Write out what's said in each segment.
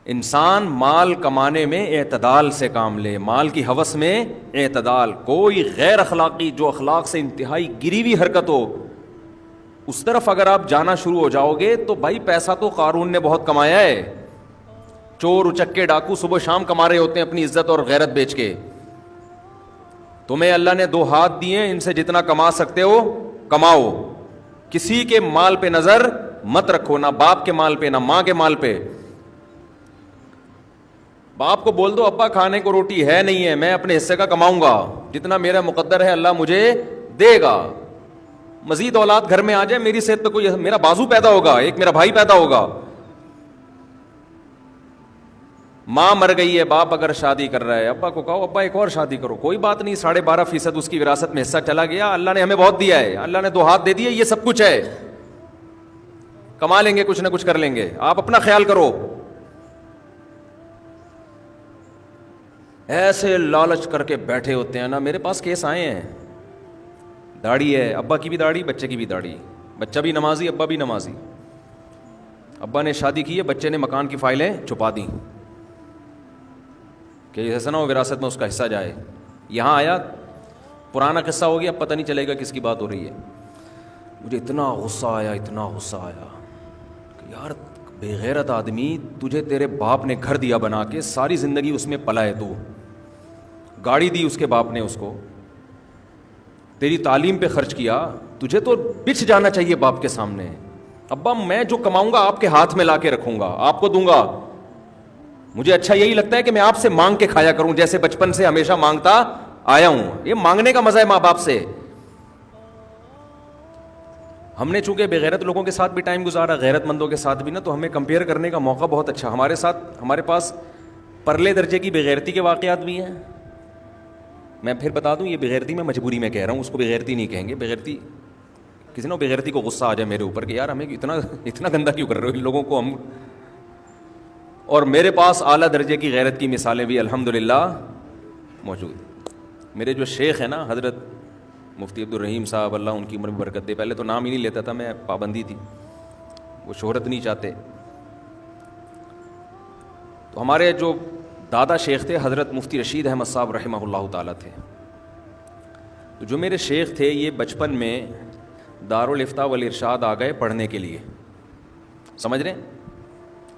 انسان مال کمانے میں اعتدال سے کام لے، مال کی ہوس میں اعتدال. کوئی غیر اخلاقی جو اخلاق سے انتہائی گری ہوئی حرکت ہو اس طرف اگر آپ جانا شروع ہو جاؤ گے تو بھائی پیسہ تو قارون نے بہت کمایا ہے. چور اچکے ڈاکو صبح شام کما رہے ہوتے ہیں اپنی عزت اور غیرت بیچ کے. تمہیں اللہ نے 2 ہاتھ دیے، ان سے جتنا کما سکتے ہو کماؤ. کسی کے مال پہ نظر مت رکھو، نہ باپ کے مال پہ نہ ماں کے مال پہ. باپ کو بول دو ابا کھانے کو روٹی ہے نہیں ہے، میں اپنے حصے کا کماؤں گا، جتنا میرا مقدر ہے اللہ مجھے دے گا. مزید اولاد گھر میں آ جائے، میری صحت پہ کوئی، میرا بازو پیدا ہوگا، ایک میرا بھائی پیدا ہوگا. ماں مر گئی ہے، باپ اگر شادی کر رہا ہے، ابا کو کہو ابا ایک اور شادی کرو، کوئی بات نہیں، 12.5% اس کی وراثت میں حصہ چلا گیا، اللہ نے ہمیں بہت دیا ہے، اللہ نے 2 ہاتھ دے دیے، یہ سب کچھ ہے، کما لیں گے، کچھ نہ کچھ کر لیں گے، آپ اپنا خیال کرو. ایسے لالچ کر کے بیٹھے ہوتے ہیں نا. میرے پاس کیس آئے ہیں، داڑھی ہے، ابا کی بھی داڑھی، بچے کی بھی داڑھی، بچہ بھی نمازی ابا بھی نمازی. ابا نے شادی کی ہے، بچے نے مکان کی فائلیں چھپا دیں کہ ایسا نہ ہو وراثت میں اس کا حصہ جائے. یہاں آیا، پرانا قصہ ہو گیا، اب پتہ نہیں چلے گا کس کی بات ہو رہی ہے. مجھے اتنا غصہ آیا کہ یار بے غیرت آدمی، تجھے تیرے باپ نے گھر دیا بنا کے، ساری زندگی اس میں پلا ہے، تو گاڑی دی اس کے باپ نے اس کو، تیری تعلیم پہ خرچ کیا، تجھے تو بچ جانا چاہیے باپ کے سامنے. ابا میں جو کماؤں گا آپ کے ہاتھ میں لا کے رکھوں گا، آپ کو دوں گا. مجھے اچھا یہی لگتا ہے کہ میں آپ سے مانگ کے کھایا کروں، جیسے بچپن سے ہمیشہ مانگتا آیا ہوں. یہ مانگنے کا مزہ ہے ماں باپ سے. ہم نے چونکہ بے غیرت لوگوں کے ساتھ بھی ٹائم گزارا، غیرت مندوں کے ساتھ بھی نا، تو ہمیں کمپیئر کرنے کا موقع بہت اچھا. ہمارے پاس پرلے درجے کی بے غیرتی کے واقعات بھی ہیں. میں پھر بتا دوں، یہ بے غیرتی میں مجبوری میں کہہ رہا ہوں، اس کو بے غیرتی نہیں کہیں گے. بے غیرتی، کسی نے بے غیرتی کو غصہ آ جائے میرے اوپر کہ یار ہمیں اتنا گندا کیوں کر رہے ہو ان لوگوں کو ہم. اور میرے پاس اعلیٰ درجے کی غیرت کی مثالیں بھی الحمدللہ موجود ہیں. میرے جو شیخ ہیں نا، حضرت مفتی عبدالرحیم صاحب، اللہ ان کی عمر میں برکت دے، پہلے تو نام ہی نہیں لیتا تھا میں، پابندی تھی، وہ شہرت نہیں چاہتے. تو ہمارے جو دادا شیخ تھے حضرت مفتی رشید احمد صاحب رحمہ اللہ تعالیٰ تھے. تو جو میرے شیخ تھے یہ بچپن میں دارالافتاء والارشاد آ گئے پڑھنے کے لیے، سمجھ رہے ہیں.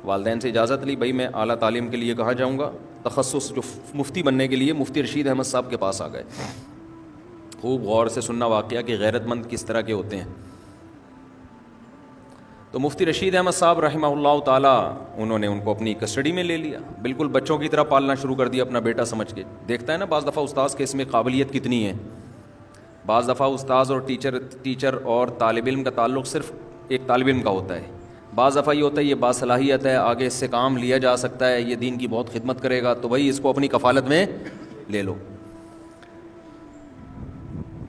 والدین سے اجازت لی، بھائی میں اعلیٰ تعلیم کے لیے کہاں جاؤں گا، تخصص جو مفتی بننے کے لیے مفتی رشید احمد صاحب کے پاس آ گئے. خوب غور سے سننا واقعہ کہ غیرت مند کس طرح کے ہوتے ہیں. تو مفتی رشید احمد صاحب رحمہ اللہ تعالیٰ، انہوں نے ان کو اپنی کسٹڈی میں لے لیا، بالکل بچوں کی طرح پالنا شروع کر دیا، اپنا بیٹا سمجھ کے. دیکھتا ہے نا بعض دفعہ استاذ کے اس میں قابلیت کتنی ہے. بعض دفعہ استاذ اور ٹیچر اور طالب علم کا تعلق صرف ایک طالب علم کا ہوتا ہے. بعض دفعہ یہ ہوتا ہے یہ باصلاحیت ہے، آگے اس سے کام لیا جا سکتا ہے، یہ دین کی بہت خدمت کرے گا، تو بھائی اس کو اپنی کفالت میں لے لو.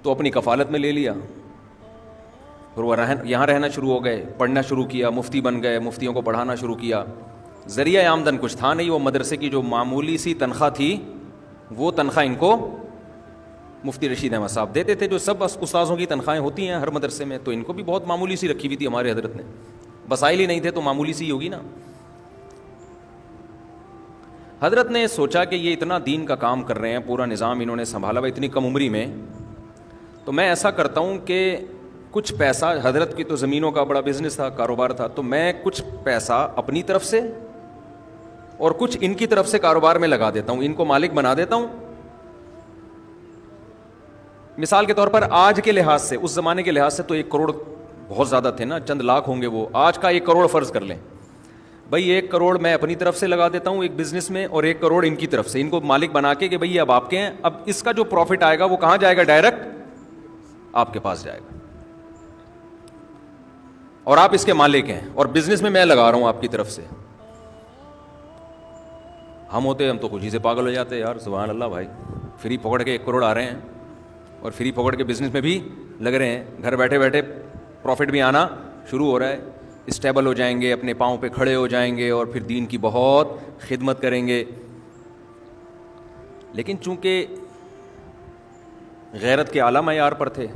تو اپنی کفالت میں لے لیا. پھر وہ یہاں رہنا شروع ہو گئے، پڑھنا شروع کیا، مفتی بن گئے، مفتیوں کو پڑھانا شروع کیا. ذریعہ آمدن کچھ تھا نہیں، وہ مدرسے کی جو معمولی سی تنخواہ تھی وہ تنخواہ ان کو مفتی رشید احمد صاحب دیتے تھے، جو سب استاذوں کی تنخواہیں ہوتی ہیں ہر مدرسے میں. تو ان کو بھی بہت معمولی سی رکھی ہوئی تھی ہمارے حضرت نے، وسائل ہی نہیں تھے تو معمولی سی ہوگی نا. حضرت نے سوچا کہ یہ اتنا دین کا کام کر رہے ہیں، پورا نظام انہوں نے سنبھالا ہوا اتنی کم عمری میں، تو میں ایسا کرتا ہوں کہ کچھ پیسہ، حضرت کی تو زمینوں کا بڑا بزنس تھا، کاروبار تھا، تو میں کچھ پیسہ اپنی طرف سے اور کچھ ان کی طرف سے کاروبار میں لگا دیتا ہوں، ان کو مالک بنا دیتا ہوں. مثال کے طور پر آج کے لحاظ سے، اس زمانے کے لحاظ سے تو 1 کروڑ بہت زیادہ تھے نا، چند لاکھ ہوں گے وہ. آج کا 1 کروڑ فرض کر لیں بھائی، 1 کروڑ میں اپنی طرف سے لگا دیتا ہوں ایک بزنس میں، اور 1 کروڑ ان کی طرف سے، ان کو مالک بنا کے کہ بھائی یہ اب آپ کے ہیں. اب اس کا جو پروفٹ آئے گا وہ کہاں جائے گا؟ ڈائریکٹ آپ کے پاس جائے گا، اور آپ اس کے مالک ہیں، اور بزنس میں لگا رہا ہوں آپ کی طرف سے. ہم تو خوشی سے پاگل ہو جاتے ہیں، یار سبحان اللہ بھائی، فری پکڑ کے 1 کروڑ آ رہے ہیں، اور فری پکڑ کے بزنس میں بھی لگ رہے ہیں، گھر بیٹھے بیٹھے پروفٹ بھی آنا شروع ہو رہا ہے، اسٹیبل ہو جائیں گے، اپنے پاؤں پہ کھڑے ہو جائیں گے، اور پھر دین کی بہت خدمت کریں گے. لیکن چونکہ غیرت کے اعلیٰ معیار پر تھے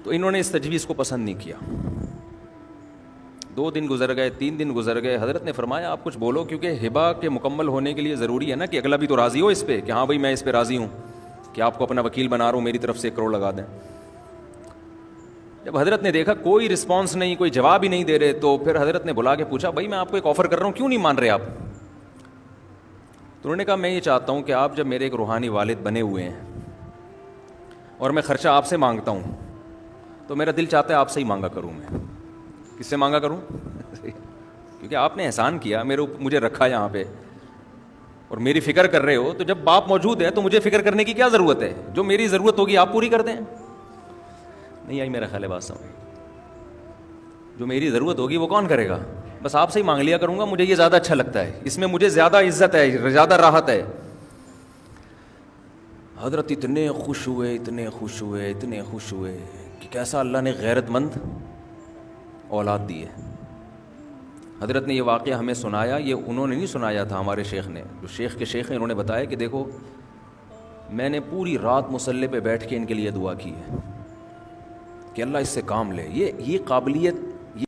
تو انہوں نے اس تجویز کو پسند نہیں کیا. 2 دن گزر گئے, 3 دن گزر گئے. حضرت نے فرمایا آپ کچھ بولو, کیونکہ ہبا کے مکمل ہونے کے لیے ضروری ہے نا کہ اگلا بھی تو راضی ہو اس پہ کہ ہاں بھائی میں اس پہ راضی ہوں کہ آپ کو اپنا وکیل بنا رہا ہوں, میری طرف سے 1 کروڑ لگا دیں. جب حضرت نے دیکھا کوئی رسپانس نہیں, کوئی جواب ہی نہیں دے رہے, تو پھر حضرت نے بلا کے پوچھا بھائی میں آپ کو ایک آفر کر رہا ہوں, کیوں نہیں مان رہے آپ؟ تو انہوں نے کہا میں یہ چاہتا ہوں کہ آپ جب میرے ایک روحانی والد بنے ہوئے ہیں اور میں خرچہ آپ سے مانگتا ہوں تو میرا دل چاہتا ہے آپ سے ہی مانگا کروں. میں کس سے مانگا کروں؟ کیونکہ آپ نے احسان کیا, مجھے رکھا یہاں پہ اور میری فکر کر رہے ہو, تو جب باپ موجود ہے تو مجھے فکر کرنے کی کیا ضرورت ہے؟ جو میری ضرورت ہوگی آپ پوری کر دیں. نہیں آئی میرا خیال ہے بات سمجھ. جو میری ضرورت ہوگی وہ کون کرے گا؟ بس آپ سے ہی مانگ لیا کروں گا, مجھے یہ زیادہ اچھا لگتا ہے, اس میں مجھے زیادہ عزت ہے, زیادہ راحت ہے. حضرت اتنے خوش ہوئے, اتنے خوش ہوئے, اتنے خوش ہوئے کہ کیسا اللہ نے غیرت مند اولاد دی ہے. حضرت نے یہ واقعہ ہمیں سنایا, یہ انہوں نے نہیں سنایا تھا, ہمارے شیخ نے, جو شیخ کے شیخ ہیں انہوں نے بتایا کہ دیکھو میں نے پوری رات مصلی پہ بیٹھ کے ان کے لیے دعا کی ہے کہ اللہ اس سے کام لے. یہ قابلیت